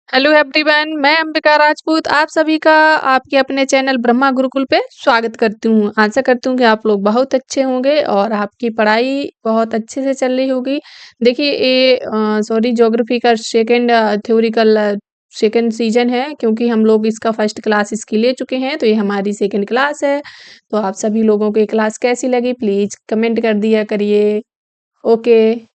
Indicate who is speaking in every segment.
Speaker 1: Hello everyone, मैं अंबिका राजपूत आप सभी का आपके अपने चैनल ब्रह्मा गुरुकुल पे स्वागत करती हूँ। आशा करती हूँ कि आप लोग बहुत अच्छे होंगे और आपकी पढ़ाई बहुत अच्छे से चल रही होगी। देखिए ये सॉरी ज्योग्राफी का सेकंड थ्योरिकल सेकंड सीजन है क्योंकि हम लोग इसका फर्स्ट क्लास इसकी ले चुके हैं, तो ये हमारी सेकंड क्लास है। तो आप सभी लोगों को ये क्लास कैसी लगी प्लीज़ कमेंट कर दिया करिए। ओके।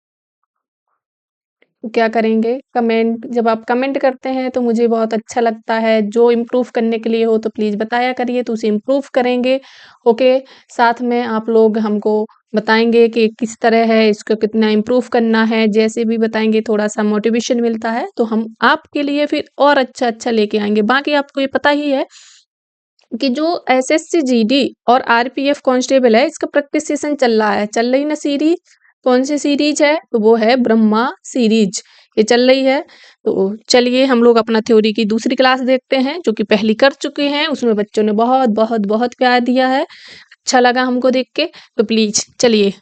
Speaker 1: क्या करेंगे कमेंट, जब आप कमेंट करते हैं तो मुझे बहुत अच्छा लगता है। जो इम्प्रूव करने के लिए हो तो प्लीज़ बताया करिए, तो उसे इम्प्रूव करेंगे। ओके। साथ में आप लोग हमको बताएंगे कि किस तरह है, इसको कितना इम्प्रूव करना है। जैसे भी बताएंगे थोड़ा सा मोटिवेशन मिलता है तो हम आपके लिए फिर और अच्छा अच्छा लेके आएंगे। बाकी आपको ये पता ही है कि जो एसएससी जीडी और आरपीएफ कांस्टेबल है इसका प्रैक्टिस सेशन चल रहा है, चल रही ना सीरीज। कौन सी सीरीज है? तो वो है ब्रह्मा सीरीज, ये चल रही है। तो चलिए हम लोग अपना थ्योरी की दूसरी क्लास देखते हैं, जो कि पहली कर चुके हैं। उसमें बच्चों ने बहुत बहुत बहुत प्यार दिया है, अच्छा लगा हमको देख के। तो प्लीज चलिए,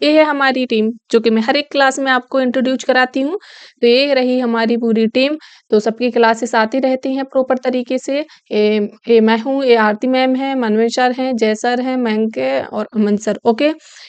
Speaker 1: ये है हमारी टीम जो कि मैं हर एक क्लास में आपको इंट्रोड्यूस कराती हूँ। तो ये रही हमारी पूरी टीम। तो सबकी क्लासेस आती रहती हैं प्रॉपर तरीके से। ये मैं हूँ, ये आरती मैम है, मनवे सर हैं, जय सर हैं, मयंक है और अमन सर। ओके।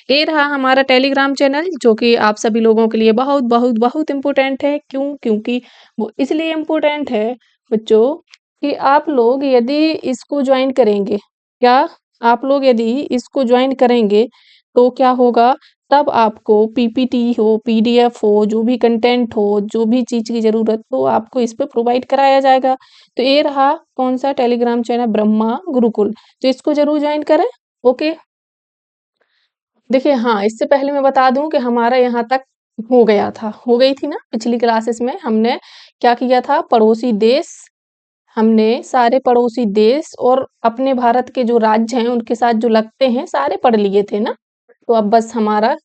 Speaker 1: ये रहा हमारा टेलीग्राम चैनल जो कि आप सभी लोगों के लिए बहुत बहुत बहुत इम्पोर्टेंट है। क्यों? क्योंकि वो इसलिए इम्पोर्टेंट है बच्चों कि आप लोग यदि इसको ज्वाइन करेंगे, क्या आप लोग यदि इसको ज्वाइन करेंगे तो क्या होगा? तब आपको पीपीटी हो, पीडीएफ हो, जो भी कंटेंट हो, जो भी चीज़ की ज़रूरत हो आपको इस पे प्रोवाइड कराया जाएगा। तो ये रहा कौन-सा टेलीग्राम चैनल ब्रह्मा गुरुकुल, तो इसको ज़रूर जॉइन करें। ओके। देखिए हाँ, इससे पहले मैं बता दूँ कि हमारा यहाँ तक हो गई थी ना पिछली क्लासेस में। हमने क्या किया था, पड़ोसी देश, हमने सारे पड़ोसी देश और अपने भारत के जो राज्य हैं उनके साथ जो लगते हैं सारे पढ़ लिए थे ना। तो अब बस हमारा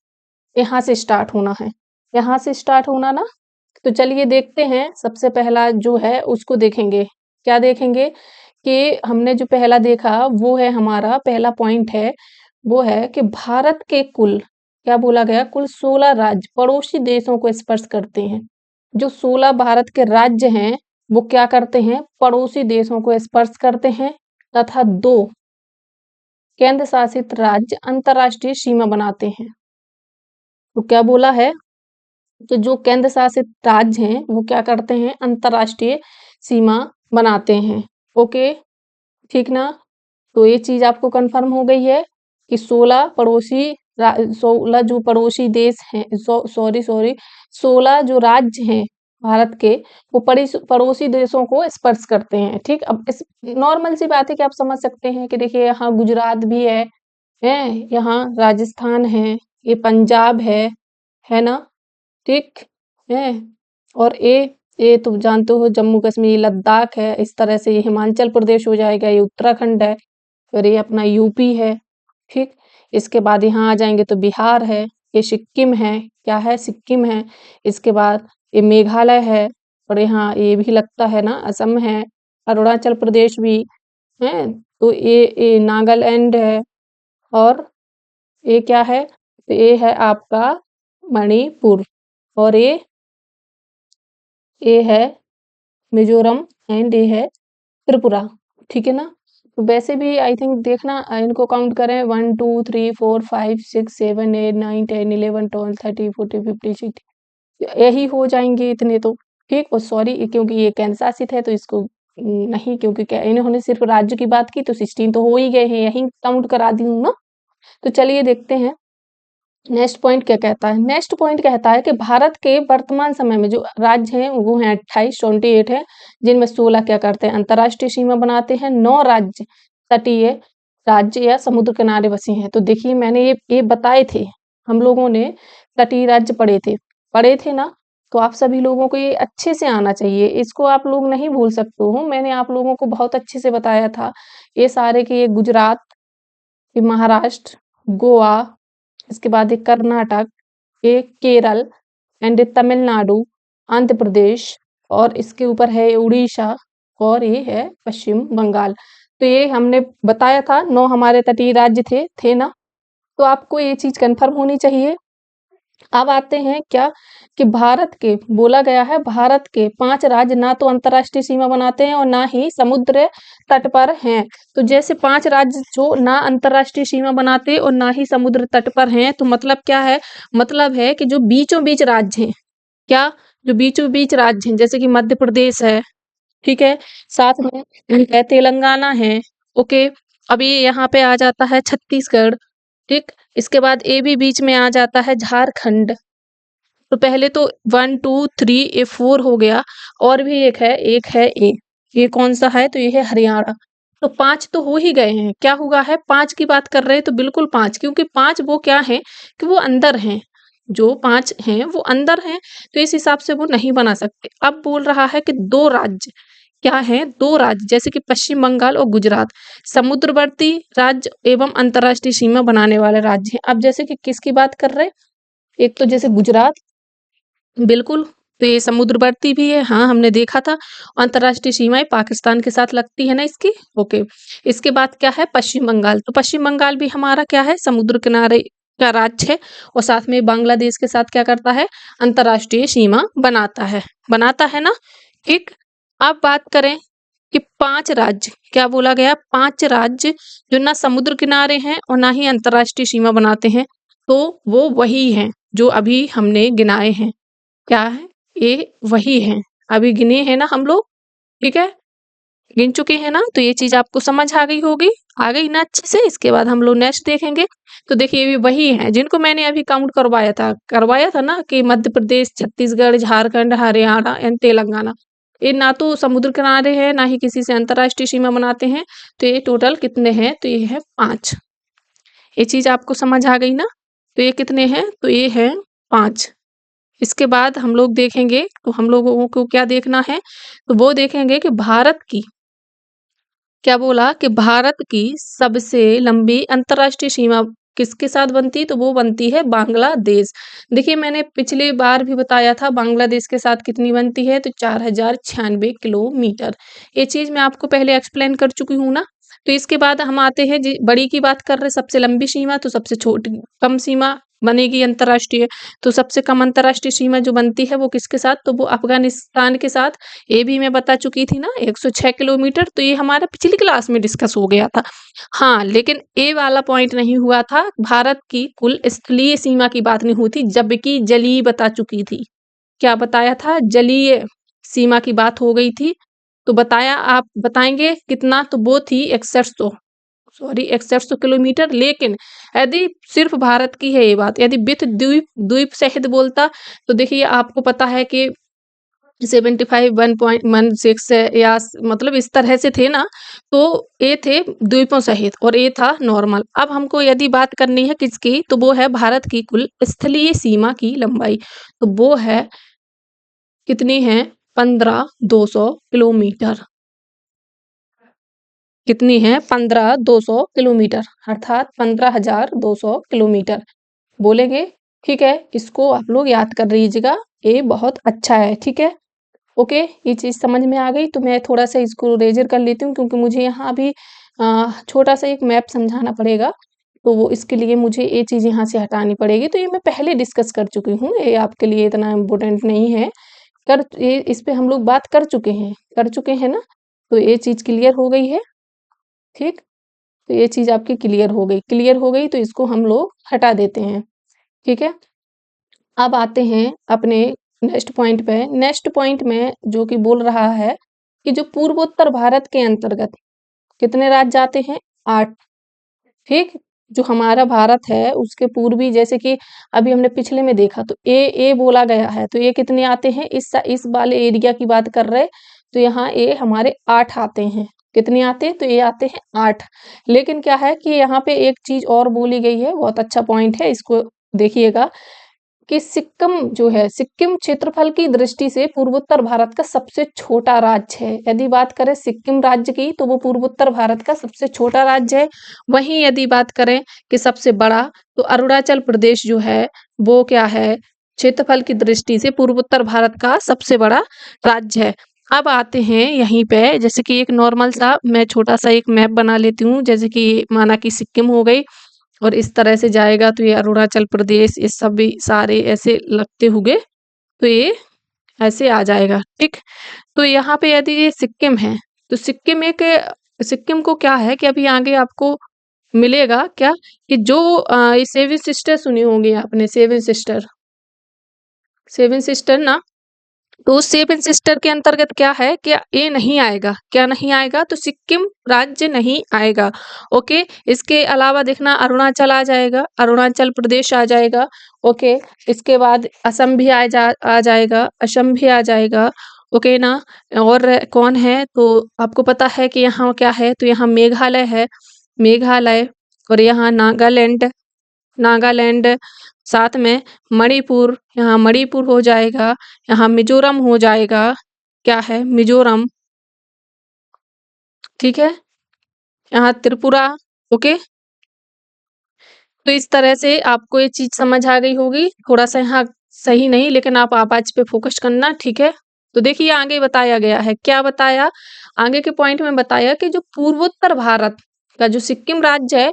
Speaker 1: यहाँ से स्टार्ट होना है, यहाँ से स्टार्ट होना ना। तो चलिए देखते हैं, सबसे पहला जो है उसको देखेंगे। क्या देखेंगे कि हमने जो पहला देखा वो है, हमारा पहला पॉइंट है वो है कि भारत के कुल, क्या बोला गया, कुल 16 राज्य पड़ोसी देशों को स्पर्श करते हैं। जो 16 भारत के राज्य हैं वो क्या करते हैं, पड़ोसी देशों को स्पर्श करते हैं, तथा 2 केंद्र शासित राज्य अंतर्राष्ट्रीय सीमा बनाते हैं। तो क्या बोला है, तो जो केंद्र शासित राज्य हैं वो क्या करते हैं, अंतर्राष्ट्रीय सीमा बनाते हैं। ओके, ठीक ना। तो ये चीज आपको कंफर्म हो गई है कि 16 जो पड़ोसी देश हैं, सॉरी सॉरी 16 जो राज्य हैं भारत के, वो पड़ोसी देशों को स्पर्श करते हैं। ठीक, अब इस नॉर्मल सी बात है कि आप समझ सकते हैं कि देखिए यहाँ गुजरात भी है यहाँ राजस्थान है, ये पंजाब है ना, ठीक है। और ये तो जानते हो जम्मू कश्मीर लद्दाख है। इस तरह से ये हिमाचल प्रदेश हो जाएगा, ये उत्तराखंड है, फिर ये अपना यूपी है। ठीक, इसके बाद यहाँ आ जाएंगे तो बिहार है, ये सिक्किम है, क्या है, सिक्किम है। इसके बाद ये मेघालय है, और यहाँ ये भी लगता है ना असम है, अरुणाचल प्रदेश भी है। तो ये नागालैंड है, और ये क्या है, तो ये है आपका मणिपुर, और ये है मिजोरम, एंड ये है त्रिपुरा। ठीक है ना। तो वैसे भी आई थिंक देखना, इनको काउंट करें 1 2 3 4 5 6 7 8 9 10 11 12 13 14 15 16, यही हो जाएंगे इतने तो। ठीक, और सॉरी क्योंकि ये केंद्र शासित है तो इसको नहीं, क्योंकि क्या इन्होंने सिर्फ राज्य की बात की तो 16 तो हो ही गए हैं, यही काउंट करा दी हूँ ना। तो चलिए देखते हैं नेक्स्ट पॉइंट क्या कहता है। नेक्स्ट पॉइंट कहता है कि भारत के वर्तमान समय में जो राज्य हैं वो हैं 28 है, जिनमें 16 क्या करते हैं, अंतर्राष्ट्रीय सीमा बनाते हैं। 9 राज्य तटीय राज्य या समुद्र किनारे बसे हैं। तो देखिए मैंने ये बताए थे, हम लोगों ने तटीय राज्य पढ़े थे ना। तो आप सभी लोगों को ये अच्छे से आना चाहिए, इसको आप लोग नहीं भूल सकते हो। मैंने आप लोगों को बहुत अच्छे से बताया था ये सारे के, ये गुजरात, ये महाराष्ट्र, गोवा, इसके बाद ये कर्नाटक, ये केरल, एंड तमिलनाडु, आंध्र प्रदेश, और इसके ऊपर है ये उड़ीसा, और ये है पश्चिम बंगाल। तो ये हमने बताया था 9 हमारे तटीय राज्य थे ना। तो आपको ये चीज कंफर्म होनी चाहिए अब आते हैं क्या कि भारत के बोला गया है भारत के 5 राज्य ना तो अंतर्राष्ट्रीय सीमा बनाते हैं और ना ही समुद्र तट पर हैं। तो जैसे 5 राज्य जो ना अंतर्राष्ट्रीय सीमा बनाते और ना ही समुद्र तट पर हैं, तो मतलब क्या है? मतलब है कि जो बीचों-बीच राज्य हैं, क्या? जो बीचों-बीच राज्य हैं, जैसे कि मध्य प्रदेश है, ठीक है? साथ में है तेलंगाना है, ओके? अभी यहाँ पे आ जाता है छत्तीसगढ़, ठीक? इसके बाद ये भी बीच में आ जाता है झारखंड। तो पहले तो 1 2 3 ये 4 हो गया और भी एक है ये कौन सा है? तो ये है हरियाणा। तो 5 तो हो ही गए हैं। क्या हुआ है? 5 की बात कर रहे हैं तो बिल्कुल 5 क्योंकि 5 वो क्या है कि वो अंदर हैं। जो 5 हैं वो अंदर हैं तो इस हिसाब से वो नहीं बना सकते। अब बोल रहा है कि 2 राज्य क्या हैं? 2 राज्य जैसे कि पश्चिम बंगाल और गुजरात समुद्रवर्ती राज्य एवं अंतर्राष्ट्रीय सीमा बनाने वाले राज्य हैं। अब जैसे कि किसकी बात कर रहे हैं? एक तो जैसे गुजरात बिल्कुल, तो ये समुद्रवर्ती भी है, हाँ, हमने देखा था। अंतर्राष्ट्रीय सीमाएँ पाकिस्तान के साथ लगती है ना इसकी, ओके। इसके बाद क्या है पश्चिम बंगाल, तो पश्चिम बंगाल भी हमारा क्या है समुद्र किनारे का राज्य है और साथ में बांग्लादेश के साथ क्या करता है अंतर्राष्ट्रीय सीमा बनाता है ना, ठीक। अब बात करें कि 5 राज्य, क्या बोला गया 5 राज्य जो ना समुद्र किनारे हैं और ना ही अंतर्राष्ट्रीय सीमा बनाते हैं, तो वो वही हैं, जो अभी हमने गिनाए हैं। क्या है? ये वही हैं। अभी गिने हैं ना हम लोग, ठीक है? गिन चुके हैं ना? तो ये चीज़ आपको समझ आ गई होगी। आ गई ना अच्छे से? इसके बाद हम लोग नेक्स्ट देखेंगे। तो देखिए ये वही हैं जिनको मैंने अभी काउंट करवाया था ना कि मध्य प्रदेश, छत्तीसगढ़, झारखंड, हरियाणा एंड तेलंगाना। ये ना तो समुद्र किनारे हैं, ना ही किसी से अंतर्राष्ट्रीय सीमा बनाते हैं। तो ये टोटल कितने हैं? तो ये है 5। ये चीज़ आपको समझ आ गई ना? तो ये कितने हैं? तो ये हैं 5। इसके बाद हम लोग देखेंगे तो हम लोगों को क्या देखना है तो वो देखेंगे कि भारत की क्या बोला कि भारत की सबसे लंबी अंतर्राष्ट्रीय सीमा किसके साथ बनती तो वो बनती है बांग्लादेश। देखिए मैंने पिछली बार भी बताया था बांग्लादेश के साथ कितनी बनती है तो 4096 किलोमीटर। ये चीज मैं आपको पहले एक्सप्लेन कर चुकी हूँ ना। तो इसके बाद हम आते हैं बड़ी की बात कर रहे सबसे लंबी सीमा तो सबसे छोटी कम सीमा बनेगी अंतर्राष्ट्रीय। तो सबसे कम अंतर्राष्ट्रीय सीमा जो बनती है वो किसके साथ तो वो अफगानिस्तान के साथ। ये भी मैं बता चुकी थी ना 106 किलोमीटर तो ये हमारा पिछली क्लास में डिस्कस हो गया था। हाँ लेकिन ये वाला पॉइंट नहीं हुआ था भारत की कुल स्थलीय सीमा की बात नहीं हुई थी जबकि जलीय बता चुकी थी। क्या बताया था जलीय सीमा की बात हो गई थी। तो बताया आप बताएंगे कितना तो वो थी 6100 किलोमीटर। लेकिन यदि सिर्फ भारत की है ये बात यदि विथ द्वीप द्वीप सहित बोलता तो देखिए आपको पता है कि 75 1.16 या मतलब इस तरह से थे ना। तो ये थे द्वीपों सहित और ये था नॉर्मल। अब हमको यदि बात करनी है किसकी तो वो है भारत की कुल स्थलीय सीमा की लंबाई। तो वो है कितनी है 15200 किलोमीटर। कितनी है 15200 किलोमीटर अर्थात 15200 किलोमीटर बोलेंगे। ठीक है इसको आप लोग याद कर लीजिएगा। ये बहुत अच्छा है ठीक है। ओके ये चीज़ समझ में आ गई तो मैं थोड़ा सा इसको रेजर कर लेती हूँ क्योंकि मुझे यहाँ अभी छोटा सा एक मैप समझाना पड़ेगा। तो वो इसके लिए मुझे ये चीज़ यहाँ से हटानी पड़ेगी तो ये मैं पहले डिस्कस कर चुकी हूँ ये आपके लिए इतना इम्पोर्टेंट नहीं है। ये इस पे हम लोग बात कर चुके हैं ना। तो ये चीज़ क्लियर हो गई है ठीक। तो ये चीज़ आपकी क्लियर हो गई तो इसको हम लोग हटा देते हैं ठीक है। अब आते हैं अपने नेक्स्ट पॉइंट पे। नेक्स्ट पॉइंट में जो कि बोल रहा है कि जो पूर्वोत्तर भारत के अंतर्गत कितने राज्य जाते हैं 8 ठीक। जो हमारा भारत है उसके पूर्वी जैसे कि अभी हमने पिछले में देखा तो ए बोला गया है तो ये कितने आते हैं इस वाले एरिया की बात कर रहे तो यहाँ ए हमारे 8 आते हैं। कितने आते हैं तो ये आते हैं 8। लेकिन क्या है कि यहाँ पे एक चीज और बोली गई है बहुत अच्छा पॉइंट है इसको देखिएगा कि सिक्किम क्षेत्रफल की दृष्टि से पूर्वोत्तर भारत का सबसे छोटा राज्य है। यदि बात करें सिक्किम राज्य की तो वो पूर्वोत्तर भारत का सबसे छोटा राज्य है। वहीं यदि बात करें कि सबसे बड़ा तो अरुणाचल प्रदेश जो है वो क्या है क्षेत्रफल की दृष्टि से पूर्वोत्तर भारत का सबसे बड़ा राज्य है। अब आते हैं यहीं पे जैसे कि एक नॉर्मल सा मैं छोटा सा एक मैप बना लेती हूँ जैसे कि माना कि सिक्किम हो गई और इस तरह से जाएगा तो ये अरुणाचल प्रदेश, ये सभी सारे ऐसे लगते हुए तो ये ऐसे आ जाएगा, ठीक। तो यहाँ पे यदि ये सिक्किम है, तो सिक्किम को क्या है कि अभी आगे आपको मिलेगा क्या कि जो ये सेवन सिस्टर सुनी होंगी आपने, सेवन सिस्टर ना, तो उस सेवन सिस्टर के अंतर्गत क्या है कि ये नहीं आएगा, क्या नहीं आएगा, तो सिक्किम राज्य नहीं आएगा। ओके, इसके अलावा देखना अरुणाचल आ जाएगा, अरुणाचल प्रदेश आ जाएगा। ओके, इसके बाद असम भी आ जाएगा, असम भी आ जाएगा। ओके ना। और कौन है, तो आपको पता है कि यहाँ क्या है, तो यहाँ मेघालय है, मेघालय। और यहाँ नागालैंड, नागालैंड। साथ में मणिपुर, यहाँ मणिपुर हो जाएगा। यहाँ मिजोरम हो जाएगा, क्या है, मिजोरम, ठीक है। यहाँ त्रिपुरा। ओके, तो इस तरह से आपको ये चीज समझ आ गई होगी। थोड़ा सा यहाँ सही नहीं, लेकिन आप आवाज पे फोकस करना, ठीक है। तो देखिए आगे बताया गया है, क्या बताया, आगे के पॉइंट में बताया कि जो पूर्वोत्तर भारत का जो सिक्किम राज्य है,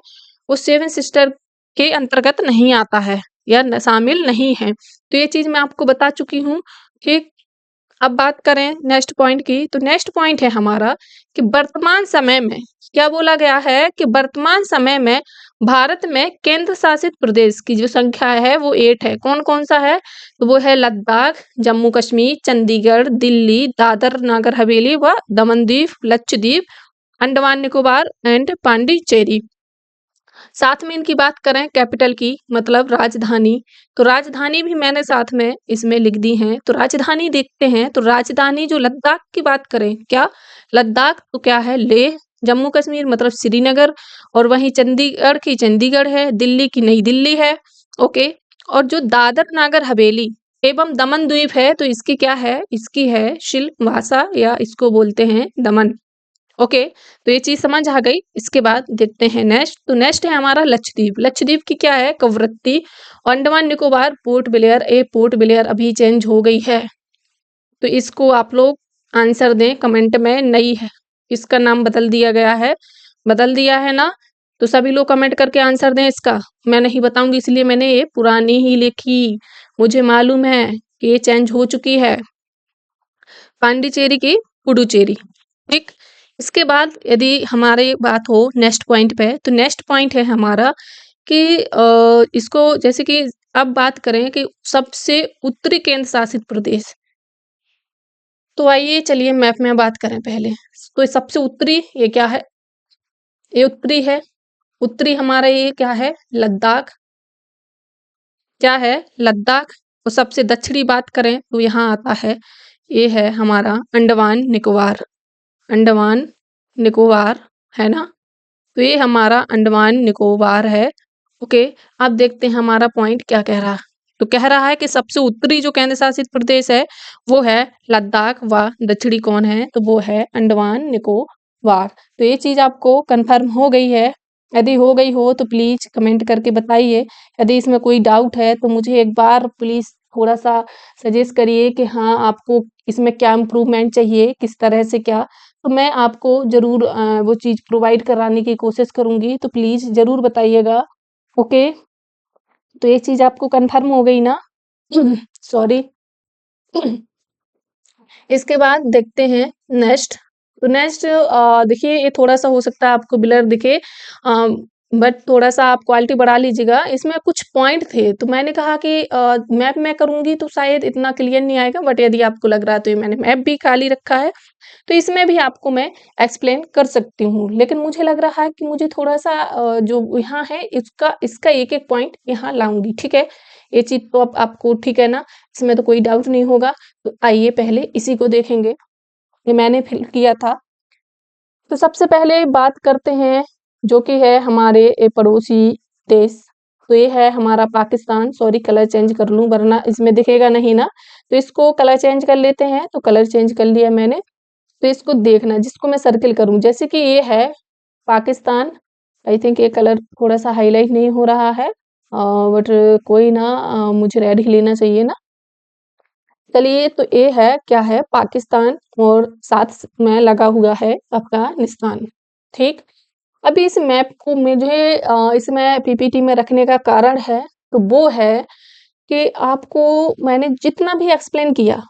Speaker 1: वो सेवन सिस्टर के अंतर्गत नहीं आता है या शामिल नहीं है। तो ये चीज मैं आपको बता चुकी हूँ, ठीक। अब बात करें नेक्स्ट पॉइंट की, तो नेक्स्ट पॉइंट है हमारा कि वर्तमान समय में क्या बोला गया है कि वर्तमान समय में भारत में केंद्र शासित प्रदेश की जो संख्या है वो 8 है। कौन कौन सा है, तो वो है लद्दाख, जम्मू कश्मीर, चंडीगढ़, दिल्ली, दादर नागर हवेली व दमन द्वीप, लक्षद्वीप, अंडमान निकोबार एंड पांडिचेरी। साथ में इनकी बात करें कैपिटल की, मतलब राजधानी, तो राजधानी भी मैंने साथ में इसमें लिख दी है। तो राजधानी देखते हैं, तो राजधानी जो लद्दाख की बात करें, क्या लद्दाख, तो क्या है लेह, जम्मू कश्मीर मतलब श्रीनगर, और वहीं चंडीगढ़ की चंडीगढ़ है, दिल्ली की नई दिल्ली है। ओके, और जो दादर नागर हवेली एवं दमन द्वीप है, तो इसकी क्या है, इसकी है शिल्पवासा या इसको बोलते हैं दमन। ओके, तो ये चीज समझ आ गई। इसके बाद देखते हैं नेक्स्ट, तो नेक्स्ट है हमारा लक्षद्वीप। लक्षद्वीप की क्या है, कवरत्ती। अंडमान निकोबार पोर्ट ब्लेयर, ए पोर्ट ब्लेयर अभी चेंज हो गई है, तो इसको आप लोग आंसर दें कमेंट में, नई है, इसका नाम बदल दिया गया है, बदल दिया है ना। तो सभी लोग कमेंट करके आंसर दें इसका। मैं नहीं बताऊंगी, इसलिए मैंने ये पुरानी ही लिखी, मुझे मालूम है कि ये चेंज हो चुकी है, पांडिचेरी की पुडुचेरी, ठीक। इसके बाद यदि हमारी बात हो नेक्स्ट पॉइंट पे, तो नेक्स्ट पॉइंट है हमारा कि इसको जैसे कि अब बात करें कि सबसे उत्तरी केंद्र शासित प्रदेश, तो आइए चलिए मैप में बात करें पहले। तो ये सबसे उत्तरी ये क्या है, ये उत्तरी है, उत्तरी हमारा ये क्या है, लद्दाख, क्या है, लद्दाख। और सबसे दक्षिणी बात करें तो यहाँ आता है, ये है हमारा अंडमान निकोबार, अंडमान निकोबार, है ना। तो ये हमारा अंडमान निकोबार है। ओके, अब देखते हैं हमारा पॉइंट क्या कह रहा है। तो कह रहा है कि सबसे उत्तरी जो केंद्र शासित प्रदेश है वो है लद्दाख व दक्षिणी कौन है, तो वो है अंडमान निकोबार। तो ये चीज आपको कंफर्म हो गई है, यदि हो गई हो तो प्लीज कमेंट करके बताइए। यदि इसमें कोई डाउट है तो मुझे एक बार प्लीज थोड़ा सा सजेस्ट करिए कि हाँ आपको इसमें क्या इम्प्रूवमेंट चाहिए, किस तरह से क्या, तो मैं आपको ज़रूर वो चीज़ प्रोवाइड कराने की कोशिश करूँगी, तो प्लीज़ ज़रूर बताइएगा। ओके, तो ये चीज़ आपको कन्फर्म हो गई ना? सॉरी। इसके बाद देखते हैं नेक्स्ट, तो नेक्स्ट देखिए ये थोड़ा-सा हो सकता है आपको ब्लर दिखे, बट थोड़ा-सा आप क्वालिटी बढ़ा लीजिएगा। इसमें कुछ पॉइंट थे, तो मैंने कहा कि मैप में करूँगी तो शायद इतना क्लियर नहीं आएगा, बट यदि आपको लग रहा है तो ये मैंने मैप भी खाली रखा है, तो इसमें भी आपको मैं एक्सप्लेन कर सकती हूँ। लेकिन मुझे लग रहा है कि मुझे थोड़ा-सा जो यहाँ है इसका एक-एक पॉइंट यहाँ लाऊँगी, ठीक है? ये चीज़ तो अब आपको ठीक है ना? इसमें तो कोई डाउट नहीं होगा। तो आइए पहले इसी को देखेंगे, ये मैंने फिल किया था। तो सबसे पहले बात करते हैं जो कि है हमारे पड़ोसी देश, तो ये है हमारा पाकिस्तान। सॉरी कलर चेंज कर लूँ वरना इसमें दिखेगा नहीं ना, तो इसको कलर चेंज कर लेते हैं। तो कलर चेंज कर लिया मैंने, तो इसको देखना जिसको मैं सर्किल करूँ, जैसे कि ये है पाकिस्तान। आई थिंक ये कलर थोड़ा-सा हाइलाइट नहीं हो रहा है, बट कोई ना, मुझे रेड ही लेना चाहिए ना। चलिए, तो ये है क्या है पाकिस्तान, और साथ में लगा हुआ है अफ़गानिस्तान, ठीक। अभी इस मैप को मुझे इसमें पीपीटी में रखने का कारण है, तो वो है कि आपको मैंने जितना भी एक्सप्लेन किया,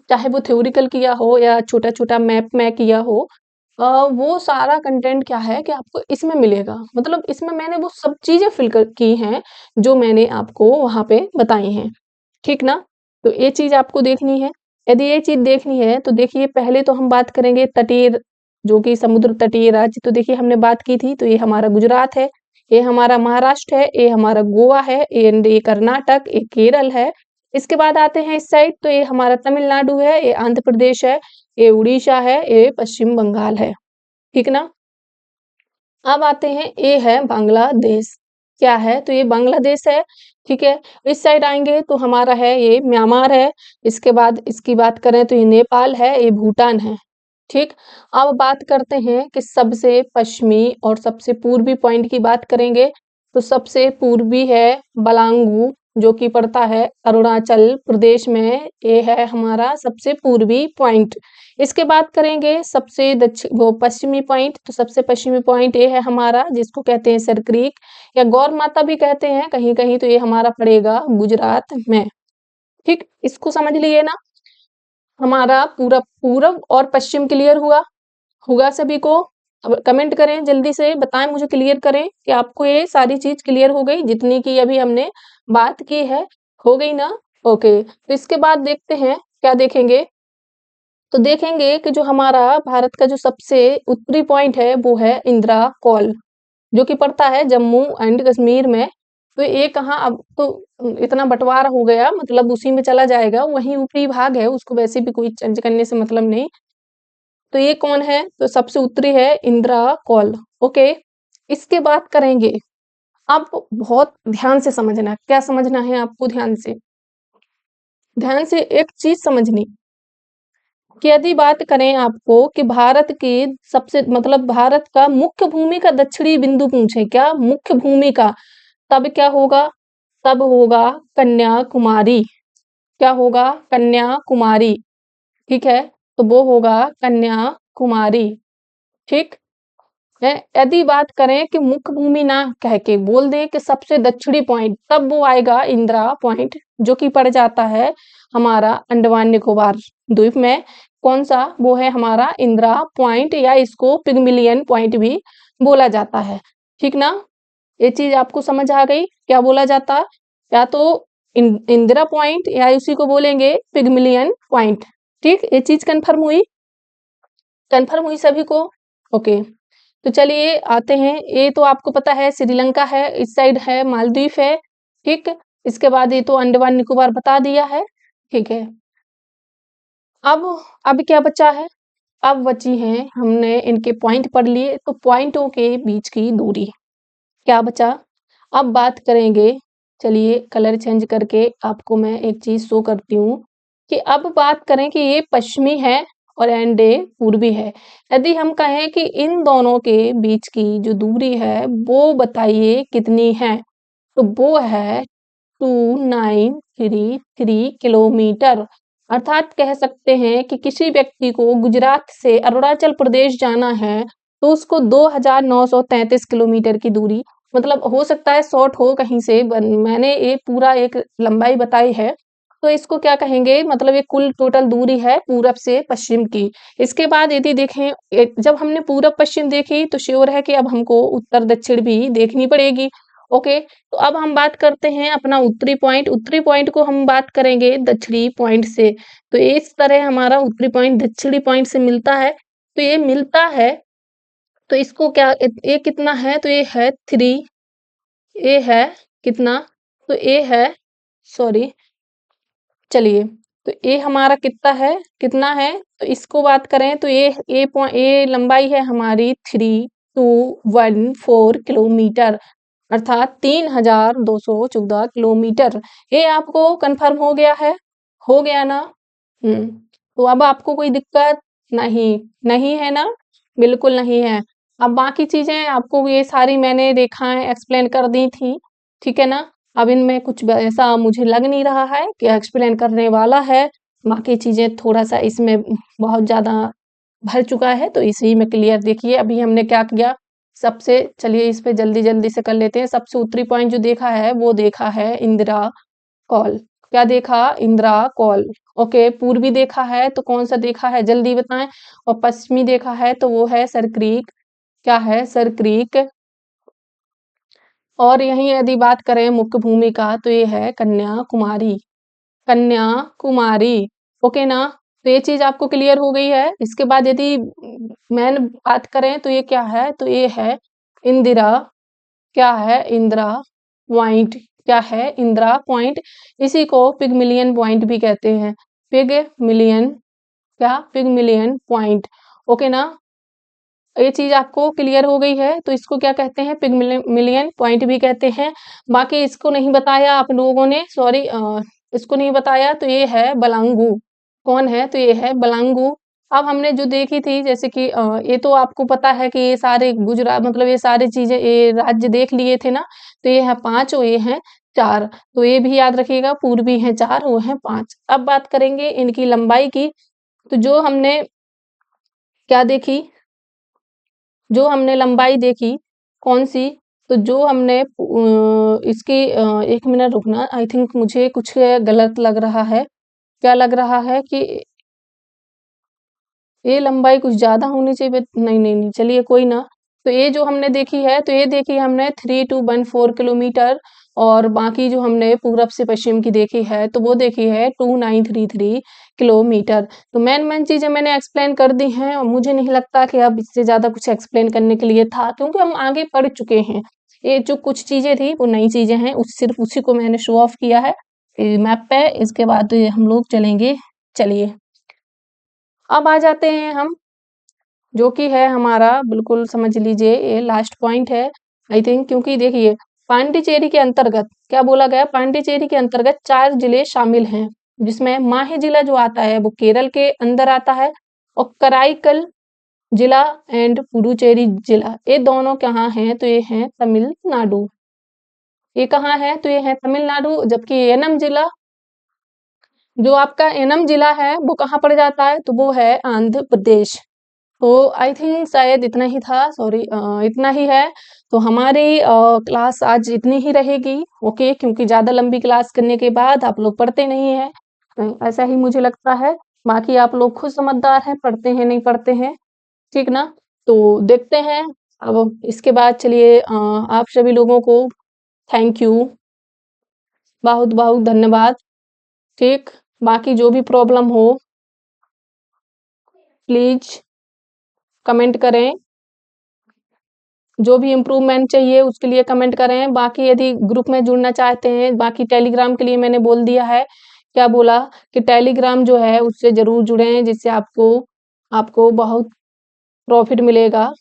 Speaker 1: चाहे वो थ्योरिकल किया हो या छोटा-छोटा मैप में किया हो, वो सारा कंटेंट क्या है कि आपको इसमें मिलेगा। मतलब इसमें मैंने वो सब चीज़ें फ़िल कर की हैं, जो मैंने आपको वहाँ पे बताई हैं। ठीक ना? तो ये चीज़ आपको देखनी है। यदि ये चीज़ देखनी है तो देखिए पहले तो हम बात करेंगे तटीय, जो कि समुद्र तटीय राज्य, तो देखिए हमने बात की थी, तो ये हमारा गुजरात है, ये हमारा महाराष्ट्र है, ये हमारा गोवा है, एंड ये कर्नाटक, ये केरल है। इसके बाद आते हैं इस साइड, तो ये हमारा तमिलनाडु है, ये आंध्र प्रदेश है, ये उड़ीसा है, ये पश्चिम बंगाल है। ठीक ना? अब आते हैं, ये है बांग्लादेश। क्या है? तो ये बांग्लादेश है, ठीक है? इस साइड आएँगे तो हमारा है ये म्यांमार है, इसके बाद इसकी बात करें तो ये नेपाल है, ये भूटान है, ठीक? अब बात करते हैं कि सबसे पश्चिमी और सबसे पूर्वी पॉइंट की बात करेंगे, तो सबसे पूर्वी है बलांगू, जो कि पड़ता है अरुणाचल प्रदेश में, ये है हमारा सबसे पूर्वी पॉइंट। इसके बाद करेंगे सबसे वो पश्चिमी पॉइंट, तो सबसे पश्चिमी पॉइंट ये है हमारा, जिसको कहते हैं सरक्रीक या गौर माता भी कहते हैं कहीं कहीं, तो ये हमारा पड़ेगा गुजरात में। ठीक, इसको समझ लिए ना? हमारा पूरा पूरब और पश्चिम क्लियर हुआ होगा सभी को? अब कमेंट करें, जल्दी से बताएं, मुझे क्लियर करें कि आपको ये सारी चीज क्लियर हो गई, जितनी की अभी हमने बात की है। हो गई ना? ओके, तो इसके बाद देखते हैं क्या देखेंगे। तो देखेंगे कि जो हमारा भारत का जो सबसे उत्तरी पॉइंट है वो है इंदिरा कॉल, जो कि पड़ता है जम्मू एंड कश्मीर में। तो ये कहाँ, अब तो इतना बंटवारा हो गया, मतलब उसी में चला जाएगा, वही ऊपरी भाग है, उसको वैसे भी कोई चेंज करने से मतलब नहीं। तो ये कौन है? तो सबसे उत्तरी है इंदिरा कॉल। ओके, इसके बाद करेंगे, आप बहुत ध्यान से समझना, क्या समझना है आपको? ध्यान से एक चीज समझनी कि यदि बात करें आपको कि भारत के सबसे, मतलब भारत का मुख्य भूमि का दक्षिणी बिंदु पूछे, क्या मुख्य भूमि का, तब क्या होगा? तब होगा कन्याकुमारी। क्या होगा? कन्याकुमारी। ठीक है, तो वो होगा कन्याकुमारी। ठीक है, यदि बात करें कि मुख्य भूमि ना कह के बोल दें कि सबसे दक्षिणी पॉइंट, तब वो आएगा इंदिरा पॉइंट, जो कि पड़ जाता है हमारा अंडमान निकोबार द्वीप में। कौन सा? वो है हमारा इंदिरा पॉइंट, या इसको पिगमिलियन पॉइंट भी बोला जाता है। ठीक ना? ये चीज आपको समझ आ गई, क्या बोला जाता है? या तो इंदिरा पॉइंट, या उसी को बोलेंगे पिगमिलियन पॉइंट। ठीक, ये चीज कंफर्म हुई? कंफर्म हुई सभी को? ओके, तो चलिए आते हैं, ये तो आपको पता है श्रीलंका है, इस साइड है मालदीव है। ठीक, इसके बाद ये तो अंडमान निकोबार बता दिया है। ठीक है, अब अब क्या बचा है? अब बची है, हमने इनके पॉइंट पढ़ लिए, तो पॉइंटों के बीच की दूरी क्या बचा? अब बात करेंगे, चलिए कलर चेंज करके आपको मैं एक चीज शो करती हूँ कि अब बात करें कि ये पश्चिमी है और एंड ये पूर्वी है। यदि हम कहें कि इन दोनों के बीच की जो दूरी है वो बताइए कितनी है, तो वो है 2933 किलोमीटर। अर्थात कह सकते हैं कि किसी व्यक्ति को गुजरात से अरुणाचल प्रदेश जाना है, तो उसको 2933 किलोमीटर की दूरी, मतलब हो सकता है शॉर्ट हो कहीं से, मैंने ये पूरा एक लंबाई बताई है, तो इसको क्या कहेंगे, मतलब ये कुल टोटल दूरी है पूरब से पश्चिम की। इसके बाद यदि देखें, जब हमने पूरब पश्चिम देखी तो श्योर है कि अब हमको उत्तर दक्षिण भी देखनी पड़ेगी। ओके, तो अब हम बात करते हैं अपना उत्तरी पॉइंट को हम बात करेंगे दक्षिणी पॉइंट से। तो इस तरह हमारा उत्तरी पॉइंट दक्षिणी पॉइंट से मिलता है, तो ये मिलता है, तो इसको क्या, ये कितना है? तो ये है 3, ये है कितना? तो ये है, सॉरी, चलिए, तो ये हमारा कितना है? तो इसको बात करें तो ये लंबाई है हमारी 3214 किलोमीटर, अर्थात 3214 किलोमीटर। ये आपको कंफर्म हो गया है? हो गया ना? तो अब आपको कोई दिक्कत नहीं, नहीं है ना? बिल्कुल नहीं है। अब बाकी चीजें आपको ये सारी मैंने रेखाएं एक्सप्लेन कर दी थी, ठीक है ना? अब इनमें कुछ ऐसा मुझे लग नहीं रहा है कि एक्सप्लेन करने वाला है। बाकी चीजें थोड़ा सा इसमें बहुत ज्यादा भर चुका है, तो इसी में क्लियर देखिए अभी हमने क्या किया। सबसे चलिए इस पे जल्दी-जल्दी से कर लेते हैं। सबसे उत्तरी पॉइंट जो देखा है वो देखा है इंदिरा कॉल। क्या देखा? इंदिरा कॉल। ओके, पूर्वी देखा है तो कौन-सा देखा है जल्दी बताएँ? और पश्चिमी देखा है तो वो है सर क्रीक। क्या है? Sir creek. और यहीं यदि बात करें मुख्य भूमि का तो ये है कन्याकुमारी। कन्याकुमारी, ओके ना? तो ये चीज़ आपको क्लियर हो गई है। इसके बाद यदि मेन बात करें तो ये क्या है? तो ये है इंदिरा। क्या है? इंदिरा पॉइंट। क्या है? इंदिरा पॉइंट। इसी को पिगमिलियन पॉइंट भी कहते हैं। पिगमिलियन। क्या? पिगमिलियन पॉइंट। ओके ना? ये चीज़ आपको क्लियर हो गई है, तो इसको क्या कहते हैं? पिगमिलियन पॉइंट भी कहते हैं। बाकी इसको नहीं बताया आप लोगों ने, सॉरी, इसको नहीं बताया तो ये है बलांगू। कौन है? तो ये है बलांगू। अब हमने जो देखी थी जैसे कि ये तो आपको पता है कि ये सारे गुजरात मतलब ये सारी चीज़ें ये राज्य देख लिए थे ना, तो ये है 5 और ये हैं 4। तो ये भी याद रखिएगा, पूर्वी हैं 4 वो हैं 5। अब बात करेंगे इनकी लंबाई की, तो जो हमने क्या देखी? जो हमने लंबाई देखी कौन-सी? तो जो हमने इसकी 1 मिनट रुकना, आई थिंक मुझे कुछ गलत लग रहा है। क्या लग रहा है कि ये लंबाई कुछ ज़्यादा होनी चाहिए बट नहीं, नहीं, नहीं, चलिए कोई ना। तो ये जो हमने देखी है, तो ये देखी हमने 3214 किलोमीटर और बाकी जो हमने पूरब से पश्चिम की देखी है, तो वो देखी है 2933 किलोमीटर। तो मेन-मेन चीज़ें मैंने एक्सप्लेन कर दी हैं और मुझे नहीं लगता कि अब इससे ज़्यादा कुछ एक्सप्लेन करने के लिए था, क्योंकि हम आगे पढ़ चुके हैं। ये जो कुछ चीज़ें थी, वो नई चीज़ें हैं, सिर्फ़ उसी को मैंने शो ऑफ किया है मैप पे। इसके बाद हम लोग चलेंगे। चलिए। अब आ जाते हैं हम, जो कि है हमारा, बिल्कुल समझ लीजिए ये लास्ट पॉइंट है आई थिंक, क्योंकि देखिए पांडिचेरी के अंतर्गत क्या बोला गया? पांडिचेरी के अंतर्गत 4 जिले शामिल हैं, जिसमें माहे जिला जो आता है वो केरल के अंदर आता है और कराईकल जिला एंड पुडुचेरी जिला, ये दोनों कहाँ हैं? तो ये हैं तमिलनाडु। ये कहाँ है? तो ये है तमिलनाडु। जबकि एनम जिला, जो आपका एनम जिला है वो कहाँ पड़ जाता है? तो वो है आंध्र प्रदेश। तो आई थिंक शायद इतना ही था, सॉरी, इतना ही है। तो हमारी क्लास आज इतनी ही रहेगी, ओके, क्योंकि ज़्यादा लंबी क्लास करने के बाद आप लोग पढ़ते नहीं हैं, ऐसा ही मुझे लगता है। बाकी आप लोग खुद समझदार हैं, पढ़ते हैं नहीं पढ़ते हैं, ठीक ना? तो देखते हैं। अब इसके बाद चलिए, आप सभी लोगों को थैंक यू, बहुत बहुत धन्यवाद। ठीक, बाकी जो भी प्रॉब्लम हो प्लीज कमेंट करें। जो भी इम्प्रूवमेंट चाहिए उसके लिए कमेंट करें। बाकी यदि ग्रुप में जुड़ना चाहते हैं, बाकी टेलीग्राम के लिए मैंने बोल दिया है। क्या बोला? कि टेलीग्राम जो है उससे ज़रूर जुड़ें, जिससे आपको आपको बहुत प्रॉफ़िट मिलेगा।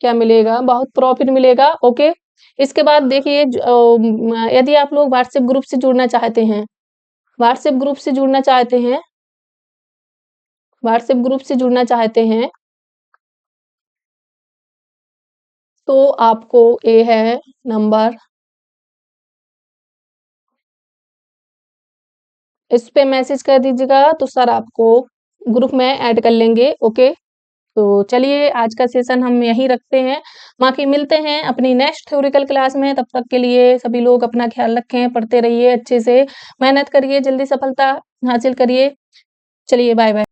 Speaker 1: क्या मिलेगा? बहुत प्रॉफ़िट मिलेगा, ओके। इसके बाद देखिए यदि आप लोग व्हाट्सएप ग्रुप से जुड़ना चाहते हैं, व्हाट्सएप ग्रुप से जुड़ना चाहते हैं, व्हाट्सएप ग्रुप से जुड़ना चाहते हैं, तो आपको ये है नंबर, इस पे मैसेज कर दीजिएगा तो सर आपको ग्रुप में ऐड कर लेंगे, ओके। तो चलिए आज का सेशन हम यहीं रखते हैं, बाकी मिलते हैं अपनी नेक्स्ट थ्योरिकल क्लास में। तब तक के लिए सभी लोग अपना ख्याल रखें, पढ़ते रहिए अच्छे से, मेहनत करिए, जल्दी सफलता हासिल करिए। चलिए बाय बाय।